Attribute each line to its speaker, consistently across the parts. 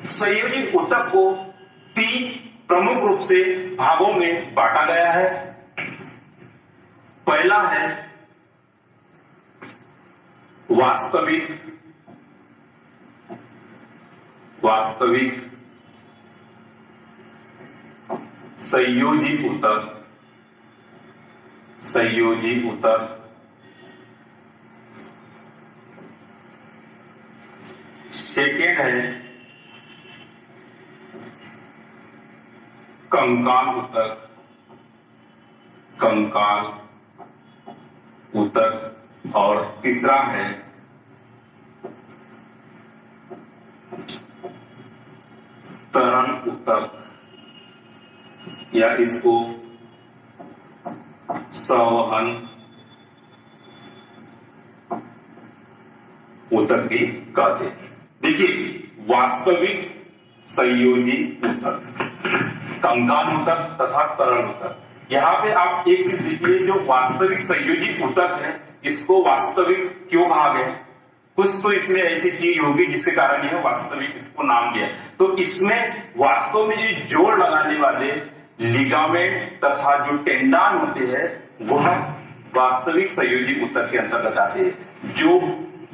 Speaker 1: संयोजी ऊतक को 3 प्रमुख रूप से भागों में बांटा गया है। पहला है वास्तविक संयोजी ऊतक। सेकेंड है कंकाल ऊतक और तीसरा है तरल ऊतक या इसको संवहन ऊतक भी कहते हैं। देखिए, वास्तविक संयोजी ऊतक, कंकाल ऊतक तथा तरल ऊतक। यहां पे आप एक चीज देखिए, जो वास्तविक संयोजी ऊतक है इसको वास्तविक क्यों कहा गया? कुछ तो इसमें ऐसी चीज होगी जिसके कारण यह वास्तविक इसको नाम दिया। तो इसमें वास्तव में जो जोड़ लगाने वाले लिगामेंट तथा जो टेंडान होते हैं वह वास्तविक संयोजी ऊतक के अंतर्गत आते हैं। जो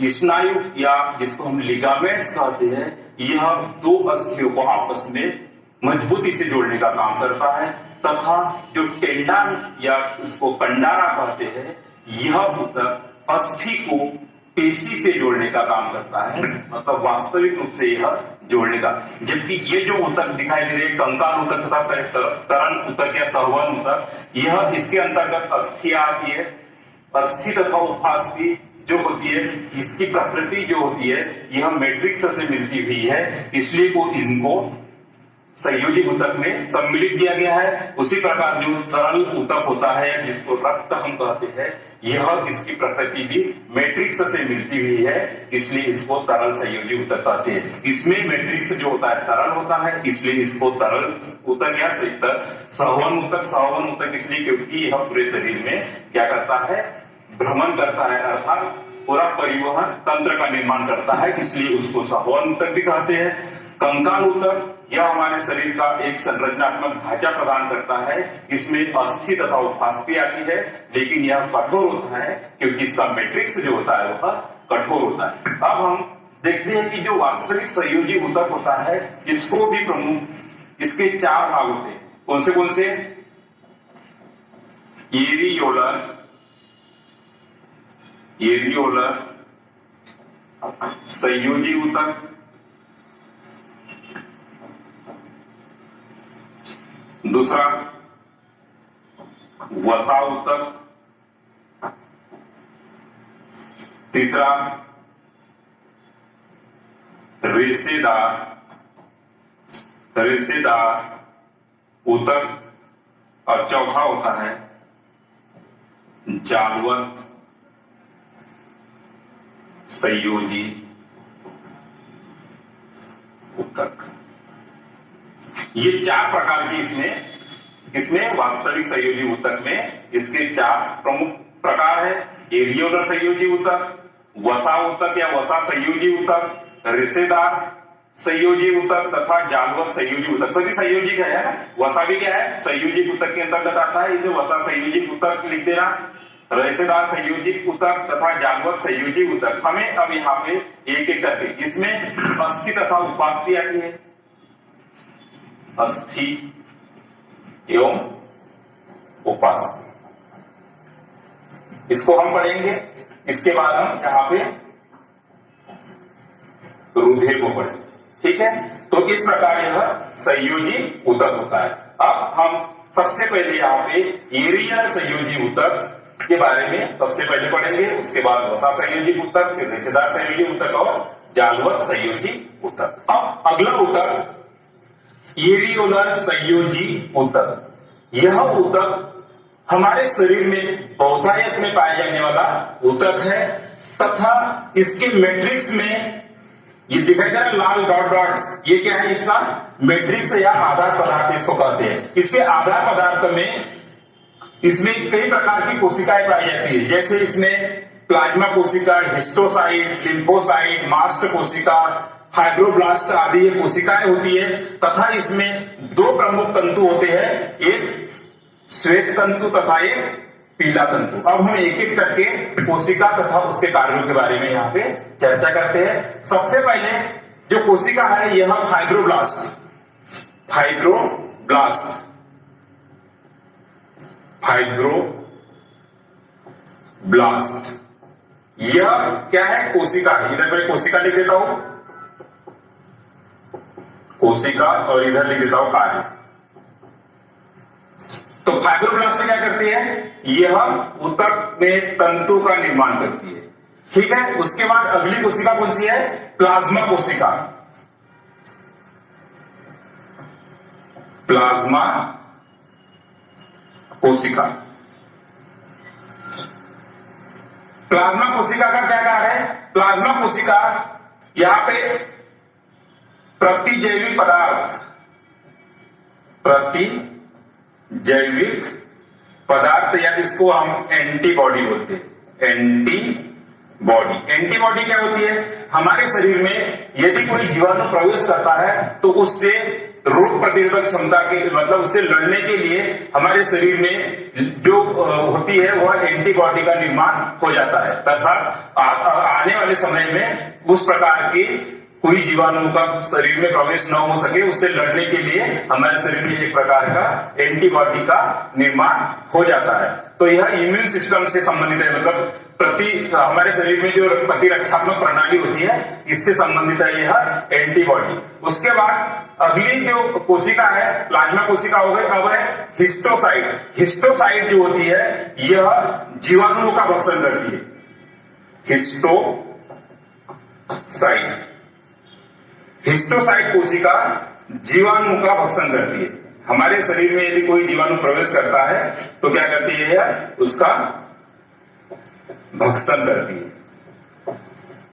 Speaker 1: स्नायु या जिसको हम लिगामेंट्स कहते हैं, यह 2 अस्थियों को आपस में मजबूती से जोड़ने का काम करता है, तथा जो टेंडान या उसको कंडारा कहते हैं, यह ऊतक अस्थि को पेशी से जोड़ने का काम करता है, मतलब वास्तविक रूप से यह जोड़ने का। जबकि ये जो ऊतक दिखाई दे रहे हैं, कंकाल ऊतक तथा तरल ऊतक या संवहन ऊतक, यह इसके अंतर्गत अस्थियां आती है। अस्थि तथा उपास्थि जो होती है, इसकी प्रकृति जो होती है यह मैट्रिक्स से मिलती हुई है, इसलिए को इनको संयोजी ऊतक में सम्मिलित किया गया है। उसी प्रकार जो तरल ऊतक होता है जिसको रक्त हम कहते हैं, यह इसकी प्रकृति भी मैट्रिक्स से मिलती हुई है, इसलिए इसको तरल संयोजी ऊतक कहते हैं। इसमें मैट्रिक्स जो होता है तरल होता है, इसलिए इसको तरल ऊतक या संवहन ऊतक इसलिए क्योंकि यह पूरे शरीर में क्या करता है, भ्रमण करता है, अर्थात पूरा परिवहन तंत्र का निर्माण करता है, इसलिए उसको संवहन ऊतक भी कहते हैं। कंकाल ऊतक यह हमारे शरीर का एक संरचनात्मक ढांचा प्रदान करता है। इसमें अस्थि तथा उपास्थि आती है, लेकिन यह कठोर होता है क्योंकि इसका मैट्रिक्स जो होता है वह कठोर होता है। अब हम देखते हैं कि जो वास्तविक संयोजी ऊतक होता है, इसको भी प्रमुख इसके 4 भाग होते हैं। कौन से? एरियोलर संयोजी ऊतक, दूसरा वसा ऊतक, तीसरा रेशेदार ऊतक और चौथा होता है जालवंत संयोजी ऊतक। ये 4 प्रकार के इसमें वास्तविक संयोजी ऊतक में इसके 4 प्रमुख प्रकार है। एरियोलर संयोजी ऊतक, वसा ऊतक या वसा संयोजी ऊतक, रेशेदार संयोजी ऊतक तथा जालवंत संयोजी ऊतक। सभी संयोजी का है ना, वसा भी क्या है, संयोजी ऊतक के अंतर्गत आता है, इसे वसा संयोजी ऊतक लिख देना। रेशेदार संयोजी ऊतक तथा जालवंत संयोजी ऊतक। हमें अब यहाँ पे एक एक करके, इसमें अस्थि तथा उपास्थि आती है, अस्थि एवं उपास्थि, इसको हम पढ़ेंगे। इसके बाद हम यहां पे रुधिर को पढ़ेंगे, ठीक है। तो इस प्रकार यह संयोजी ऊतक होता है। अब हम सबसे पहले यहाँ पे एरियल संयोजी ऊतक के बारे में सबसे पहले पढ़ेंगे, उसके बाद वसा संयोजी ऊतक, फिर रेशेदार संयोजी ऊतक और जालवंत संयोजी ऊतक। अब अगला ऊतक एरियोलर संयोजी ऊतक। यह ऊतक हमारे शरीर में बहुतायत में पाया जाने वाला ऊतक है, तथा इसके मैट्रिक्स में ये दिखाई दे रहा है लाल डॉट्स, ये क्या है, इसका मैट्रिक्स या आधार पदार्थ इसको कहते हैं। इसके आधार पदार्थ में इसमें कई प्रकार की कोशिकाएं पाई जाती है, जैसे इसमें प्लाज्मा कोशिका, हिस्टोसाइट, लिम्फोसाइट, मास्ट कोशिका, फाइब्रोब्लास्ट आदि ये कोशिकाएं होती है, तथा इसमें दो प्रमुख तंतु होते हैं, एक श्वेत तंतु तथा एक पीला तंतु। अब हम एक एक करके कोशिका तथा उसके कार्यों के बारे में यहाँ पे चर्चा करते हैं। सबसे पहले जो कोशिका है यह फाइब्रोब्लास्ट यह क्या है? कोशिका है। इधर मैं कोशिका लिख देता हूं, कोशिका, और इधर लिख देता हूं कार्य। तो फाइब्रोब्लास्ट क्या करती है? यह ऊतक में तंतु का निर्माण करती है, ठीक है। उसके बाद अगली कोशिका कौन सी है? प्लाज्मा कोशिका। प्लाज्मा कोशिका का क्या कार्य है? प्लाज्मा कोशिका यहां पे प्रतिजैविक पदार्थ या इसको हम एंटीबॉडी बोलते हैं। एंटीबॉडी क्या होती है? हमारे शरीर में यदि कोई जीवाणु प्रवेश करता है तो उससे रोग प्रतिरोधक क्षमता के मतलब उससे लड़ने के लिए हमारे शरीर में जो होती है वह एंटीबॉडी का निर्माण हो जाता है, तथा आने वाले समय में उस प्रकार की कोई जीवाणु का शरीर में प्रवेश न हो सके, उससे लड़ने के लिए हमारे शरीर में एक प्रकार का एंटीबॉडी का निर्माण हो जाता है। तो यह इम्यून सिस्टम से संबंधित है, मतलब हमारे शरीर में जो प्रतिरक्षात्मक प्रणाली होती है इससे संबंधित है यह एंटीबॉडी। उसके बाद अगली जो कोशिका है प्लाज्मा कोशिका हो गई। अब है हिस्टोसाइट जो होती है यह जीवाणुओं का भक्षण करती है। हिस्टोसाइट कोशिका जीवाणु का भक्षण करती है। हमारे शरीर में यदि कोई जीवाणु प्रवेश करता है तो क्या करती है? उसका भक्षण करती है।